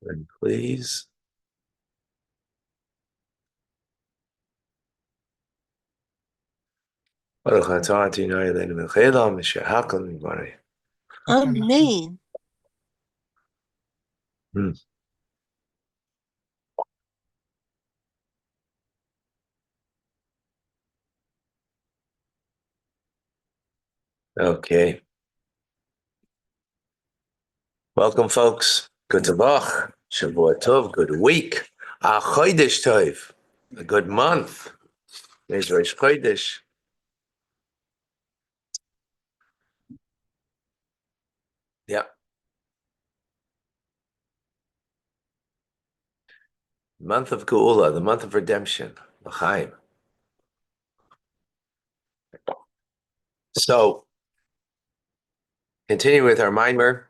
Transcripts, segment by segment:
And please. Amen. Hmm. Okay. Welcome, folks. Good Tabach. Shavua Tov. Good week. A Chodesh Tov. A good month. There's Rosh Chodesh. Yeah. Month of Geula, the month of redemption. L'chaim. So, continue with our mimer.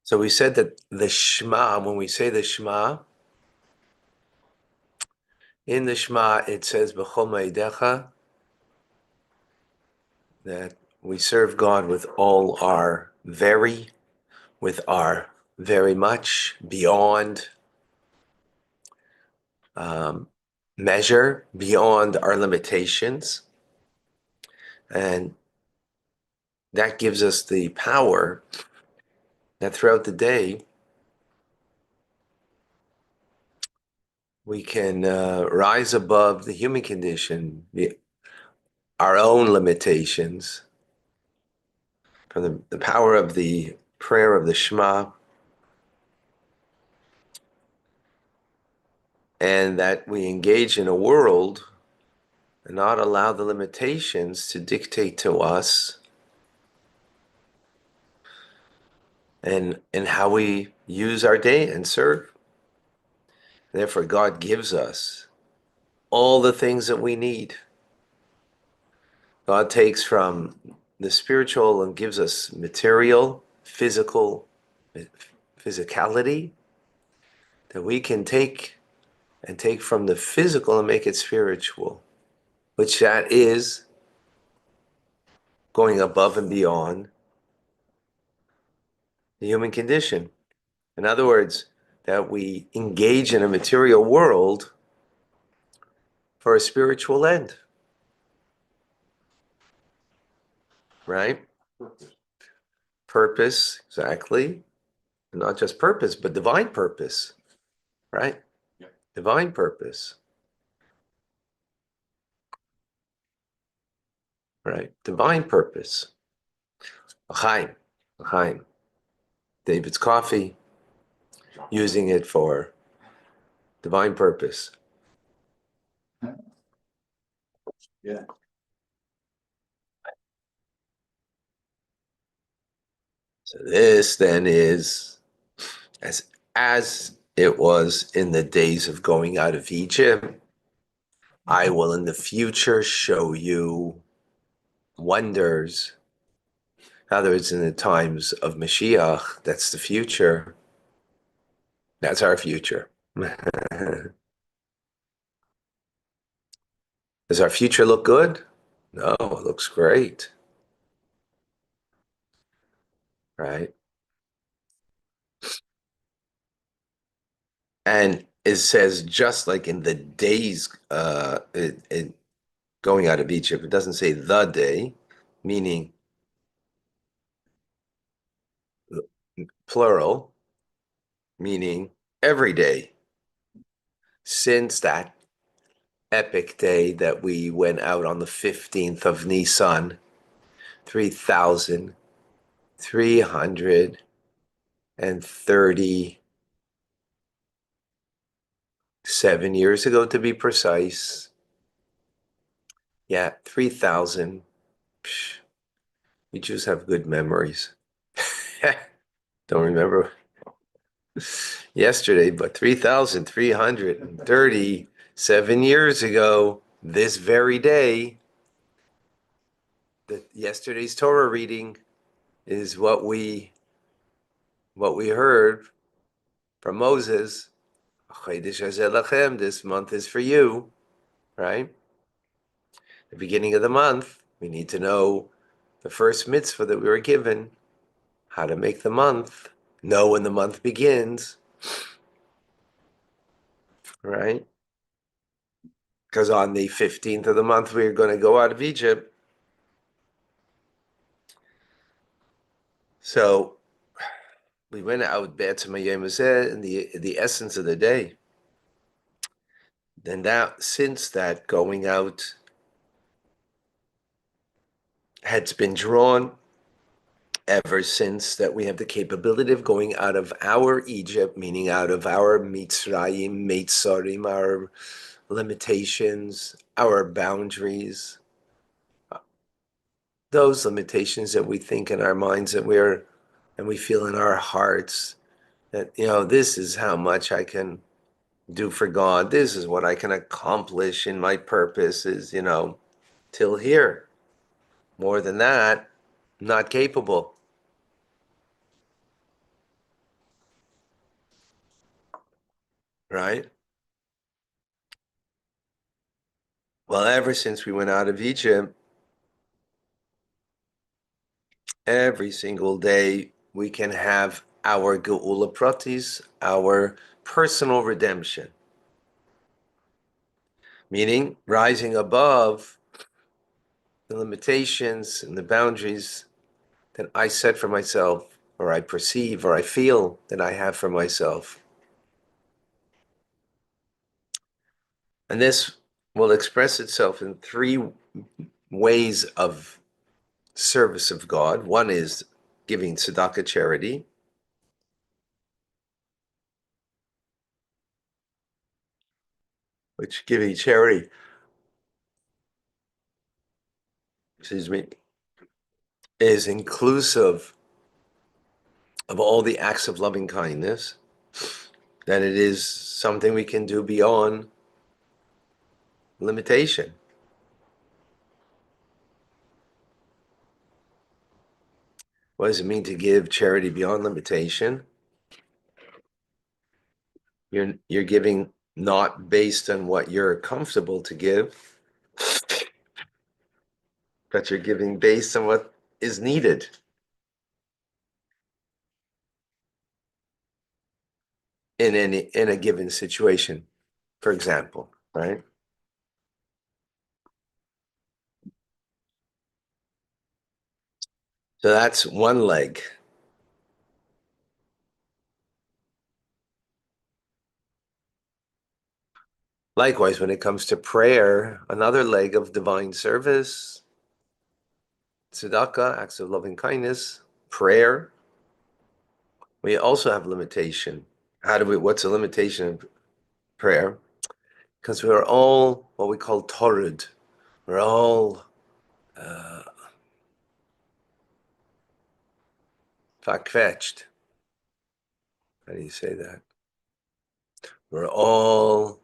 So we said that the Shema, when we say the Shema, in the Shema it says B'chol Ma'idecha, that we serve God with all our with our very much, beyond um, measure, beyond our limitations. And that gives us the power that throughout the day we can rise above the human condition, our own limitations, from the power of the prayer of the Shema, and that we engage in a world and not allow the limitations to dictate to us and how we use our day and serve. Therefore, God gives us all the things that we need. God takes from the spiritual and gives us material, physicality that we can take and take from the physical and make it spiritual, which that is going above and beyond the human condition. In other words, that we engage in a material world for a spiritual end, right? Purpose, exactly. Not just purpose, but divine purpose, right? Yeah. Divine purpose, right? Divine purpose. L'chaim, l'chaim. David's coffee, using it for divine purpose. Yeah. So this then is as as it was in the days of going out of Egypt. I will in the future show you wonders. In other words, in the times of Mashiach, that's the future. That's our future. Does our future look good? No, it looks great, right? And it says just like in the days going out of Egypt, it doesn't say the day, meaning plural, meaning every day since that epic day that we went out on the 15th of Nisan, 3,337 years ago, to be precise. Yeah, 3,000. We Jews have good memories. Don't remember yesterday, but 3,337 years ago, this very day, yesterday's Torah reading is what we heard from Moses. This month is for you, right? The beginning of the month, we need to know the first mitzvah that we were given, how to make the month, know when the month begins, right? Because on the 15th of the month, we are going to go out of Egypt. So we went out Be'etzem Hayom Hazeh in the essence of the day. Then that, since that going out has been drawn, ever since that we have the capability of going out of our Egypt, meaning out of our Mitzrayim, Meitzarim, our limitations, our boundaries, those limitations that we think in our minds that and we feel in our hearts that, this is how much I can do for God. This is what I can accomplish in my purpose is, till here. More than that, not capable. Right? Well, ever since we went out of Egypt, every single day we can have our Geula Pratis, our personal redemption. Meaning rising above the limitations and the boundaries that I set for myself, or I perceive, or I feel that I have for myself. And this will express itself in three ways of service of God. One is giving tzedakah charity, which giving charity, excuse me, is inclusive of all the acts of loving kindness, that it is something we can do beyond limitation. What does it mean to give charity beyond limitation? You're giving not based on what you're comfortable to give, but you're giving based on what is needed. In a given situation, for example, right? So that's one leg. Likewise, when it comes to prayer, another leg of divine service, tzedakah, acts of loving kindness, prayer, we also have limitation. What's a limitation of prayer? Because we're all what we call torrid. We're all fakvetched. How do you say that? We're all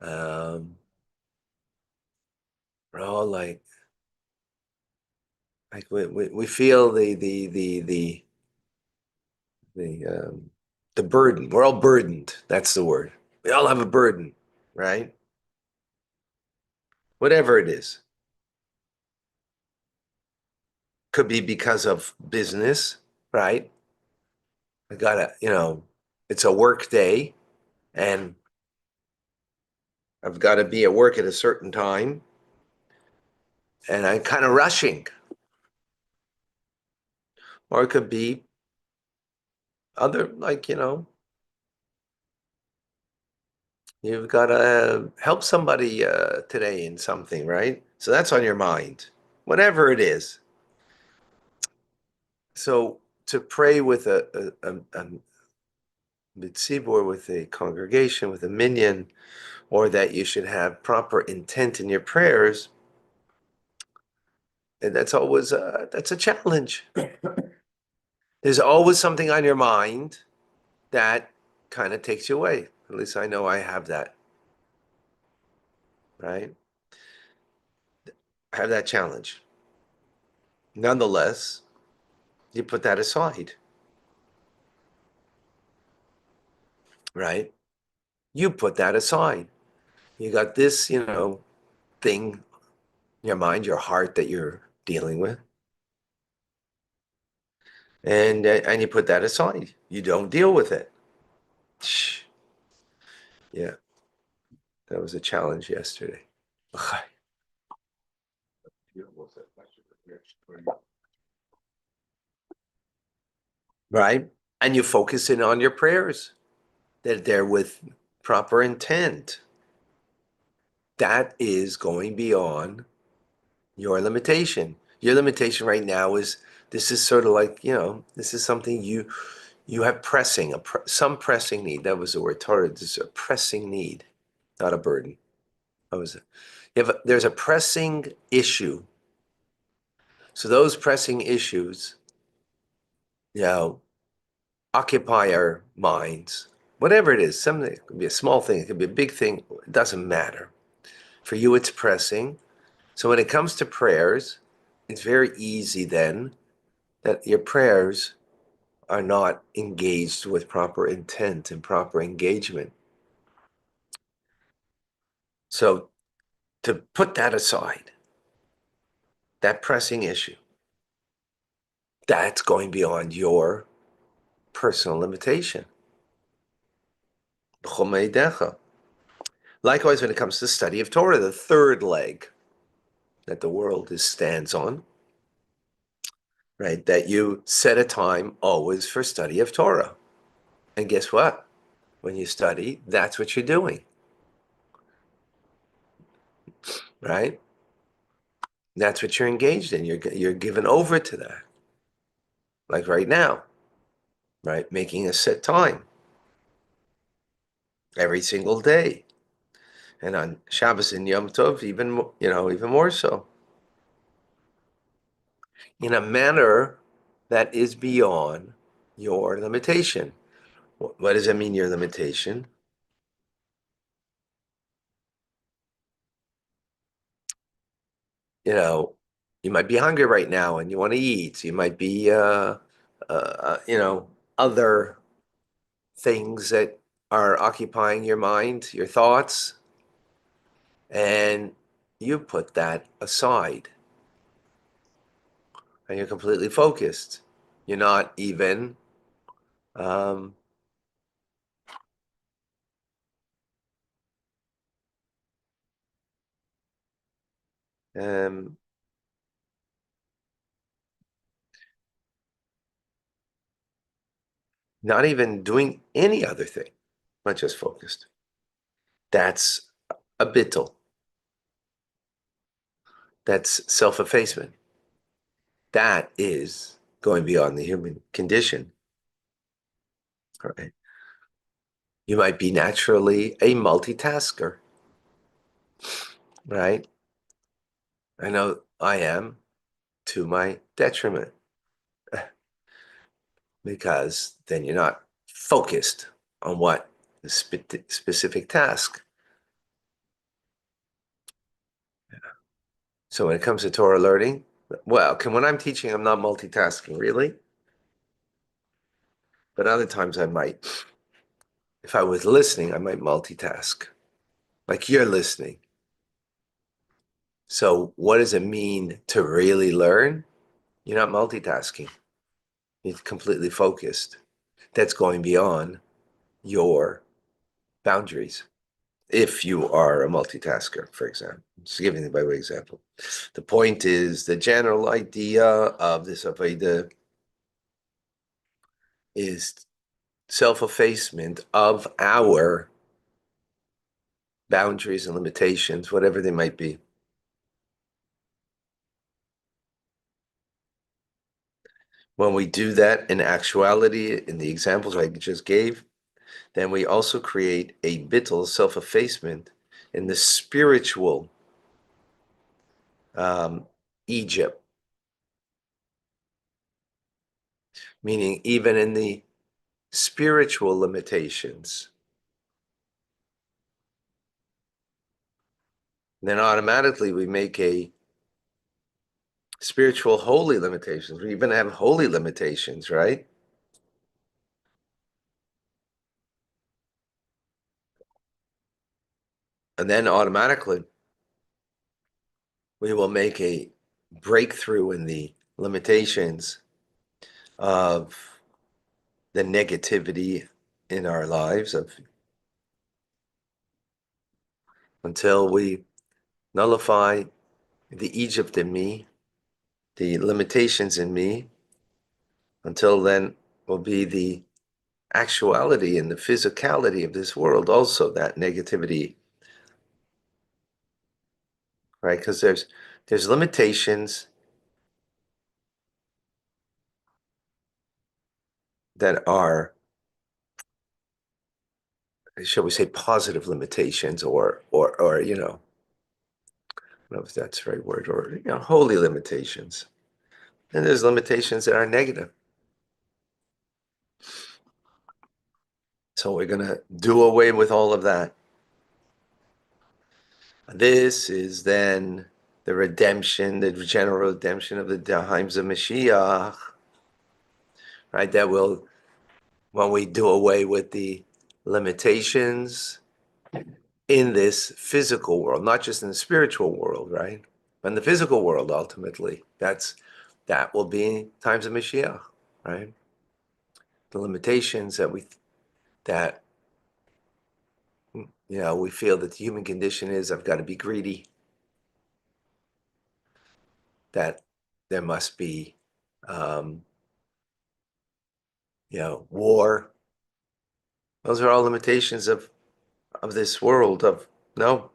um, we're all like we feel the burden. We're all burdened. That's the word. We all have a burden, right? Whatever it is. Could be because of business, right? I gotta, it's a work day and I've got to be at work at a certain time and I'm kind of rushing. Or it could be other, you've got to help somebody today in something, right? So that's on your mind, whatever it is. So to pray with a mitzibur, with a congregation, with a minyan, or that you should have proper intent in your prayers, and that's a challenge. There's always something on your mind that kind of takes you away. At least I know I have that, right? I have that challenge. Nonetheless, you put that aside, right? You put that aside. You got this, thing, your mind, your heart that you're dealing with. and you put that aside. You don't deal with it. Yeah, that was a challenge yesterday. Right? And you focus in on your prayers, that they're with proper intent. That is going beyond your limitation. Your limitation right now is, this is sort of like, this is something you have pressing, some pressing need. That was the word. Torah is a pressing need, not a burden. That was there's a pressing issue. So those pressing issues, you know, occupy our minds. Whatever it is, something, it could be a small thing, it could be a big thing, it doesn't matter. For you, it's pressing. So when it comes to prayers, it's very easy then that your prayers are not engaged with proper intent and proper engagement. So to put that aside, that pressing issue, that's going beyond your personal limitation. Likewise, when it comes to the study of Torah, the third leg that the world stands on, right? That you set a time always for study of Torah. And guess what? When you study, that's what you're doing, right? That's what you're engaged in. You're given over to that. Like right now, right? Making a set time every single day. And on Shabbos and Yom Tov, even more so. In a manner that is beyond your limitation. What does that mean, your limitation? You might be hungry right now and you want to eat. You might be, other things that are occupying your mind, your thoughts, and you put that aside and you're completely focused. You're not even um, um, not even doing any other thing, not just focused. That's a bittul. That's self-effacement. That is going beyond the human condition. Right? You might be naturally a multitasker, right? I know I am, to my detriment, because then you're not focused on what the specific task. So when it comes to Torah learning, well, when I'm teaching, I'm not multitasking, really. But other times I might. If I was listening, I might multitask, like you're listening. So what does it mean to really learn? You're not multitasking. You're completely focused. That's going beyond your boundaries. If you are a multitasker, for example, just giving it by way of example. The point is, the general idea of this Avodah is self-effacement of our boundaries and limitations, whatever they might be. When we do that in actuality, in the examples I just gave, then we also create a bittul, self-effacement, in the spiritual Egypt, meaning even in the spiritual limitations, then automatically we make a spiritual holy limitations. We even have holy limitations, right? And then automatically we will make a breakthrough in the limitations of the negativity in our lives until we nullify the Egypt in me, the limitations in me. Until then will be the actuality and the physicality of this world, also that negativity, right? Because there's limitations that are, shall we say, positive limitations, or I don't know if that's the right word, or holy limitations. And there's limitations that are negative. So we're gonna do away with all of that. This is then the redemption, the general redemption of the times of Mashiach, right? That will, when we do away with the limitations in this physical world, not just in the spiritual world, right? But in the physical world, ultimately, that will be times of Mashiach, right? The limitations that we feel that the human condition is, I've got to be greedy, that there must be, um, war. Those are all limitations of this world. No,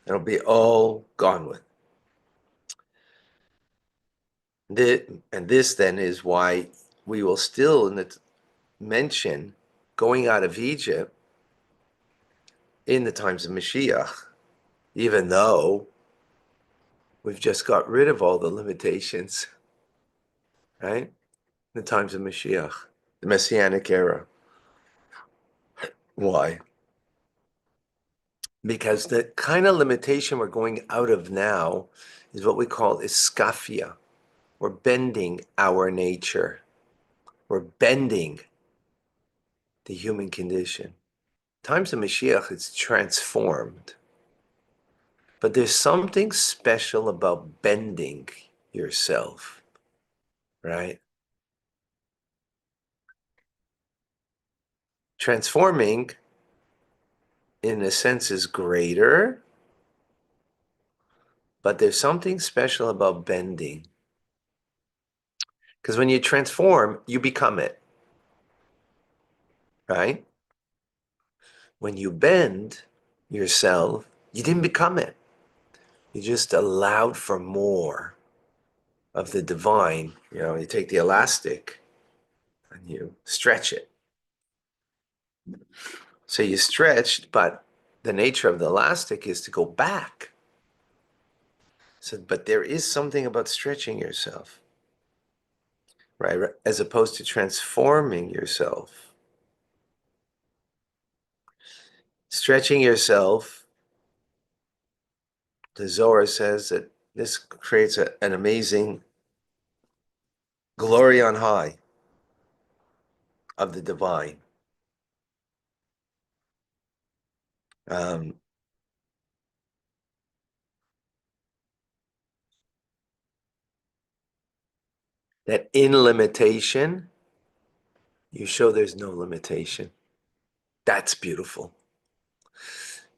it'll be all gone with. And this then is why we will still mention going out of Egypt in the times of Mashiach, even though we've just got rid of all the limitations, right? In the times of Mashiach, the Messianic era. Why? Because the kind of limitation we're going out of now is what we call iskafia. We're bending our nature. We're bending the human condition. Times of Mashiach, it's transformed. But there's something special about bending yourself, right? Transforming, in a sense, is greater, but there's something special about bending. Because when you transform, you become it, right? When you bend yourself, you didn't become it. You just allowed for more of the divine. You take the elastic and you stretch it. So you stretched, but the nature of the elastic is to go back. So, but there is something about stretching yourself, right? As opposed to transforming yourself. Stretching yourself, the Zohar says that this creates an amazing glory on high of the divine. Um, that in limitation, you show there's no limitation. That's beautiful.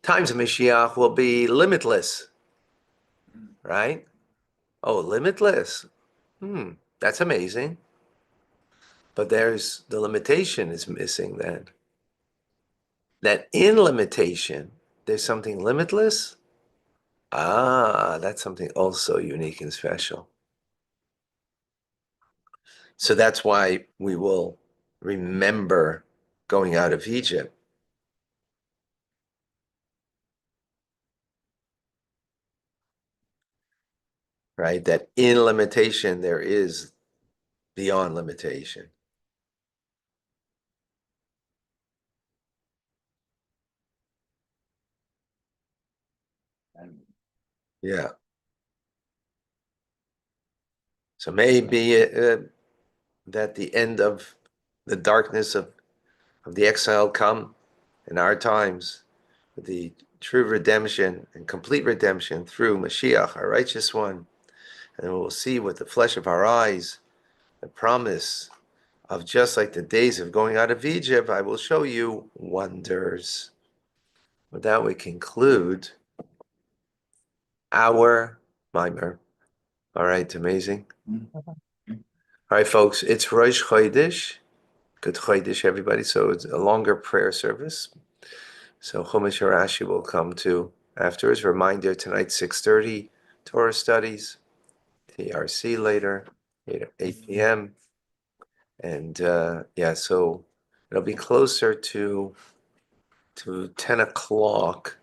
Times of Mashiach will be limitless, right? Oh, limitless. That's amazing. But there's the limitation is missing then. That in limitation, there's something limitless. That's something also unique and special. So that's why we will remember going out of Egypt. Right? That in limitation, there is beyond limitation. Yeah. So maybe that the end of the darkness of the exile come in our times, with the true redemption and complete redemption through Mashiach, our righteous one. And we'll see with the flesh of our eyes the promise of just like the days of going out of Egypt, I will show you wonders. With that, we conclude our mimer. All right, amazing. All right, folks, it's Rosh Chodesh. Good Chodesh, everybody. So it's a longer prayer service. So Chumash Rashi will come to afterwards. Reminder, tonight, 6:30, Torah studies. TRC later, 8 p.m. And yeah, so it'll be closer to 10 o'clock